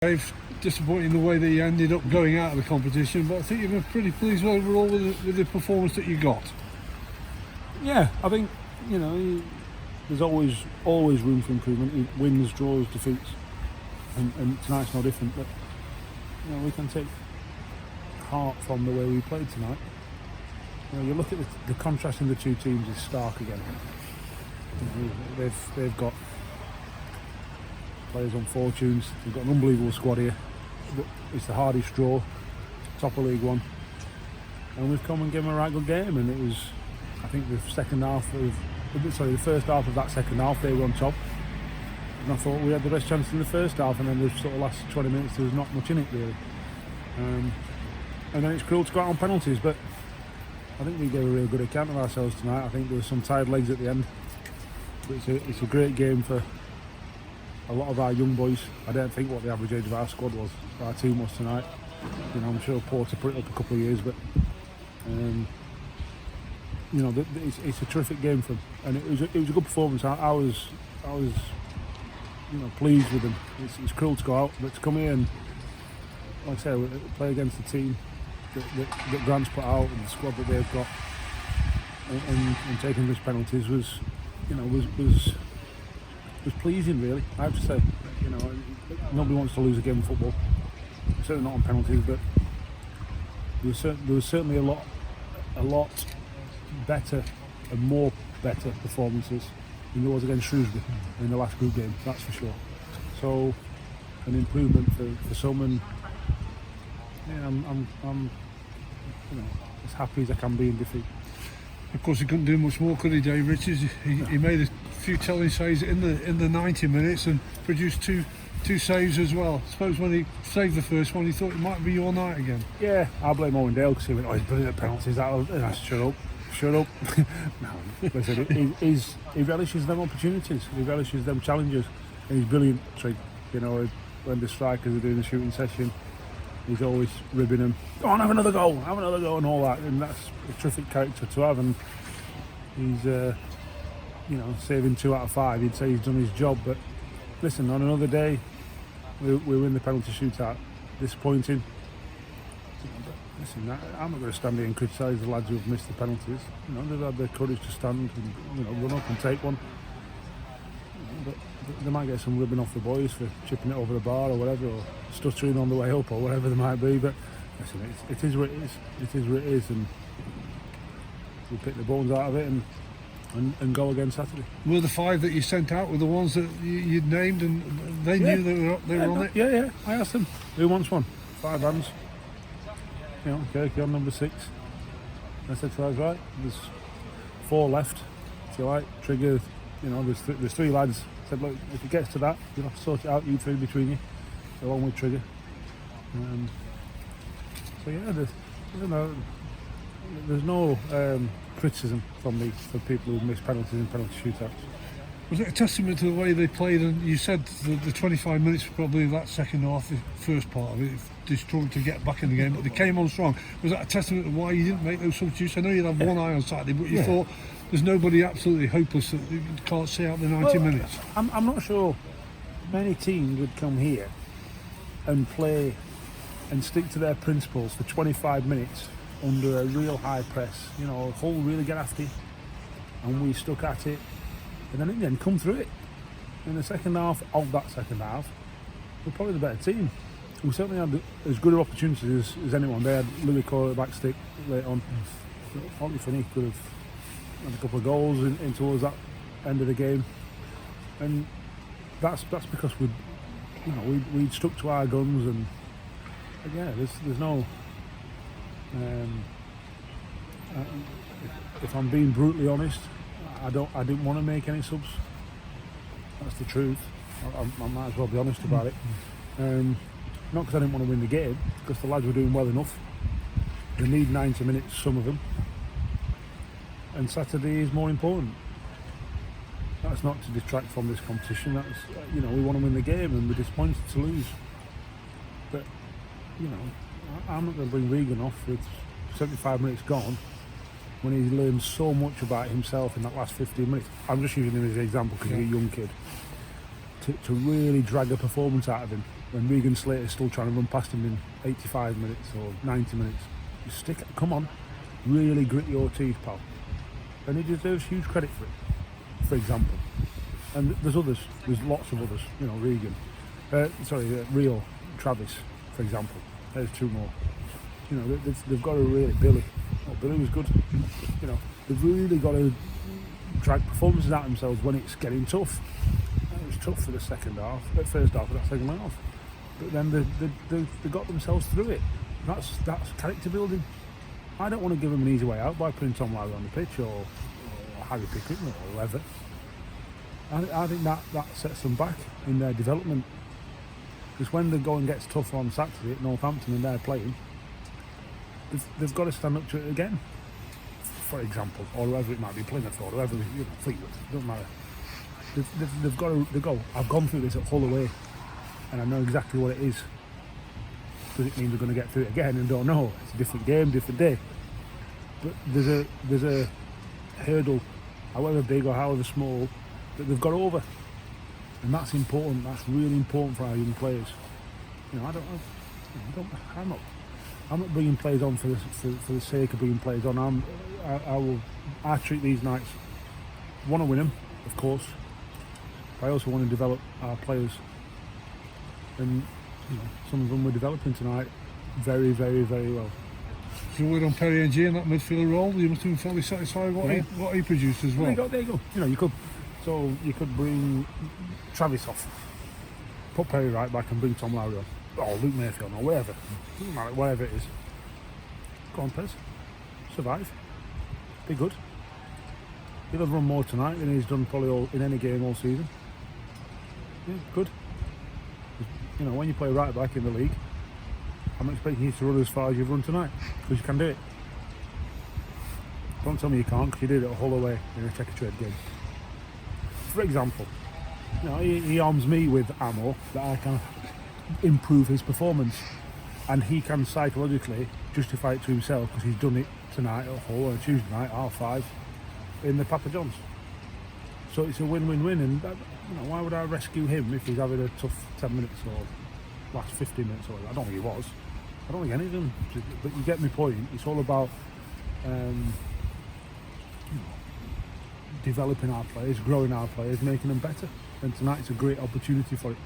Dave, disappointing the way that you ended up going out of the competition, but I think you've been pretty pleased overall with the performance that you got. Yeah, I think there's always room for improvement. Wins, draws, defeats, and tonight's no different. But we can take heart from the way we played tonight. You look at the contrast in the two teams is stark again. They've got players on fortunes. They've got an unbelievable squad here. It's the hardy straw, top of League One, and we've come and given them a right good game. And it was, I think, the first half of that second half they were on top, and I thought we had the best chance in the first half. And then the sort of last 20 minutes there was not much in it really. And then it's cruel to go out on penalties, but I think we gave a real good account of ourselves tonight. I think there were some tired legs at the end. But it's a great game for a lot of our young boys. I don't think what the average age of our squad was, our team was tonight. I'm sure Porter put it up a couple of years, but it's a terrific game for them, and it was a good performance. I was pleased with them. It's cruel to go out, but to come here and, like I say, play against the team that Grant's put out and the squad that they've got, and taking those penalties was pleasing, really. I have to say, nobody wants to lose a game of football, certainly not on penalties. But there was certainly a lot better and more better performances than there was against Shrewsbury in the last group game. That's for sure. So, an improvement for some, and I'm as happy as I can be in defeat. Of course, he couldn't do much more, could he, Dave Richards? He made a few telling saves in the 90 minutes and produced two saves as well. I suppose when he saved the first one, he thought it might be your night again. Yeah, I blame Owen Dale because he went, he's brilliant at penalties. Shut up. No, listen, he relishes them opportunities. He relishes them challenges, and he's brilliant. When the strikers are doing the shooting session, he's always ribbing them. Go on, have another go, and all that. And that's a terrific character to have. And he's, saving 2 out of 5. He'd say he's done his job. But listen, on another day, we win the penalty shootout. Disappointing. But listen, I'm not going to stand here and criticise the lads who have missed the penalties. They've had the courage to stand and run up and take one. But they might get some ribbon off the boys for chipping it over the bar or whatever, or stuttering on the way up or whatever they might be. But listen, it is what it is. It is what it is, and we pick the bones out of it and go again Saturday. Were the 5 that you sent out were the ones that you'd named, and they knew they were on it? Yeah. I asked them, who wants one? 5 hands. Kirky on number 6. I said to us, right, there's 4 left, if you like. Trigger, there's 3 lads. I said, look, if it gets to that, you'll have to sort it out, you 3 between you, along with Trigger. There's no criticism from me for people who miss penalties in penalty shootouts. Was it a testament to the way they played? And you said the 25 minutes probably that second half, the first part of it, they struggled to get back in the game, but they came on strong. Was that a testament to why you didn't make those substitutes? I know you'd have one eye on Saturday, but you thought there's nobody absolutely hopeless that you can't see out the 90 minutes. I'm not sure many teams would come here and play and stick to their principles for 25 minutes under a real high press. Hull really get after you, and we stuck at it, and then in the end come through it. In the second half of that second half, we're probably the better team. We certainly had as good opportunities as anyone. They had Louis Cole at the back stick late on. Ollie Finney could have had a couple of goals in towards that end of the game, and that's because we stuck to our guns. And there's no. If I'm being brutally honest, I didn't want to make any subs. That's the truth. I might as well be honest about it. Not because I didn't want to win the game, because the lads were doing well enough. They need 90 minutes, some of them, and Saturday is more important. That's not to detract from this competition. That's we want to win the game, and we're disappointed to lose. But I'm not going to bring Regan off with 75 minutes gone when he's learned so much about himself in that last 15 minutes. I'm just using him as an example because he's a young kid. To really drag a performance out of him when Regan Slater's still trying to run past him in 85 minutes or 90 minutes. Just stick it, come on, really grit your teeth, pal. And he deserves huge credit for it, for example. And there's lots of others, you know, Regan. Rio, Travis, for example. There's two more. You know, they've got to really, Billy. Oh, Billy was good. You know, they've really got to drag performances out themselves when it's getting tough. And it was tough for the first half of that second half. But then they got themselves through it. That's character building. I don't want to give them an easy way out by putting Tom Lowry on the pitch or Harry Pickett or whoever. I think that sets them back in their development. Because when the going gets tough on Saturday at Northampton and they're playing, they've got to stand up to it again, for example, or whoever it might be, Plymouth or whoever, you know, Fleetwood, doesn't matter. They've got to go, I've gone through this at Hull away and I know exactly what it is. Does it mean they're going to get through it again? And don't know. It's a different game, different day. But there's a hurdle, however big or however small, that they've got over, and that's important. That's really important for our young players. You know, I'm not bringing players on for the sake of bringing players on. I treat these nights, want to win them, of course. But I also want to develop our players, and you know, some of them we're developing tonight very, very, very well. So we're on Perry NG in that midfield role. You must have been fairly satisfied with what he produced as well. There you go. You know, you could bring Travis off, put Perry right back, and bring Tom Lowry on, or Luke Mayfield, or whatever. Doesn't matter, whatever it is. Go on, Pez. Survive. Be good. He'll have run more tonight than he's done probably in any game all season. Yeah, good. You know, when you play right back in the league, I'm expecting you to run as far as you've run tonight, because you can do it. Don't tell me you can't, because you did it at Hull away in a checker-trade game. For example, you know, he arms me with ammo that I can improve his performance, and he can psychologically justify it to himself because he's done it tonight at Hull on a Tuesday night, R5, in the Papa John's. So it's a win-win-win, and you know, why would I rescue him if he's having a tough 10 minutes or last 15 minutes or whatever? I don't think he was. I don't think any of them. But you get my point. It's all about developing our players, growing our players, making them better. And tonight's a great opportunity for it.